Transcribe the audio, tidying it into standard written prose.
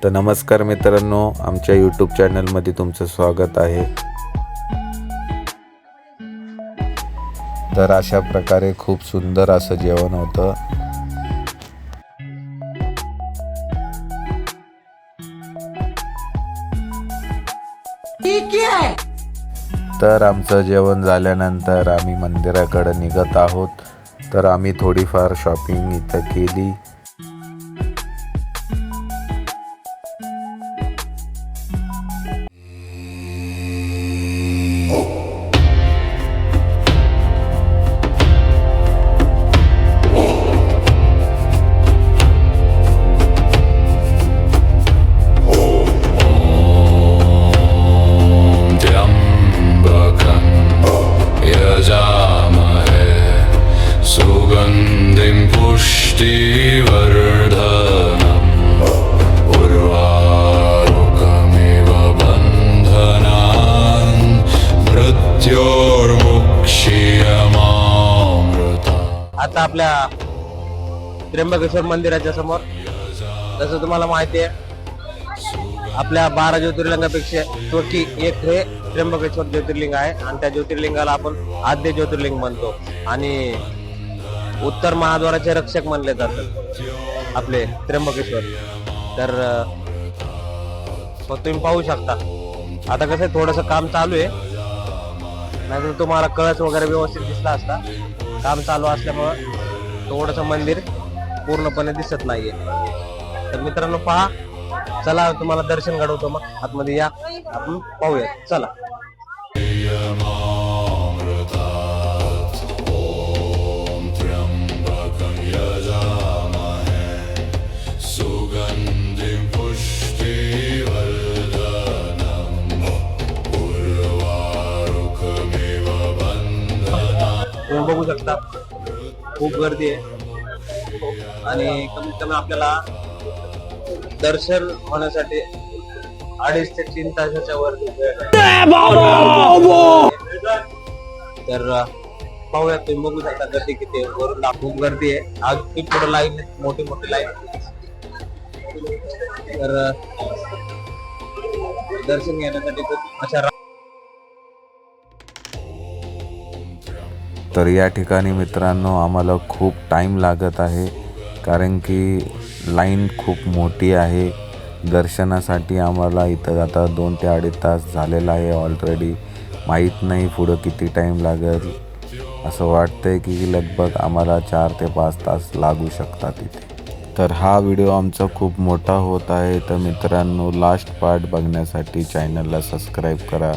तर नमस्कार मित्रांनो, आमच्या यूट्यूब चॅनलमध्ये तुमचं स्वागत आहे। तर अशा प्रकारे खूप सुंदर असं जेवण होतं। तर आमचं जेवण झाल्यानंतर आम्ही मंदिराकडे निघत आहोत। तर आम्ही थोडीफार शॉपिंग इथं केली। आता आपल्या त्र्यंबकेश्वर मंदिराच्या समोर, जसं तुम्हाला माहिती आहे, आपल्या 12 ज्योतिर्लिंगापेक्षा छोटी एक हे त्र्यंबकेश्वर ज्योतिर्लिंग आहे आणि त्या ज्योतिर्लिंगाला आपण आद्य ज्योतिर्लिंग म्हणतो आणि उत्तर महाद्वाराचे रक्षक मानले जातात आपले त्र्यंबकेश्वर। तर तुम्ही पाहू शकता, आता कसं थोडंसं काम चालू आहे, नाहीतर तुम्हाला कळस वगैरे व्यवस्थित दिसला असता। काम चालू असल्यामुळं थोडंसं मंदिर पूर्णपणे दिसत नाहीये। तर मित्रांनो पहा, चला तुम्हाला दर्शन घडवतो, मग आतमध्ये या, आपण पाहूया, चला। तुम्ही बघू शकता खूप गर्दी आहे आणि कमीत कमी आपल्याला दर्शन होण्यासाठी 2.5 ते 3 तासाच्या वर तर पाहूया। तुम्ही बघू शकता गर्दी किती आहे, वरून खूप गर्दी आहे। आज खूप पुढे लाईन, मोठी मोठी लाईन। तर दर्शन घेण्यासाठी खूप अशा तर या ठिकाणी मित्रांनो आम्हाला खूप टाईम लागत आहे, कारण की लाईन खूप मोठी आहे। दर्शनासाठी आम्हाला इथं आता 2 ते 2.5 तास झालेला आहे ऑलरेडी। माहीत नाही पुढं किती टाईम लागेल, असं वाटतंय की लगभग आम्हाला 4 ते 5 तास लागू शकतात इथे। तर हा व्हिडिओ आमचा खूप मोठा होत आहे, तर मित्रांनो लास्ट पार्ट बघण्यासाठी चॅनलला सबस्क्राईब करा।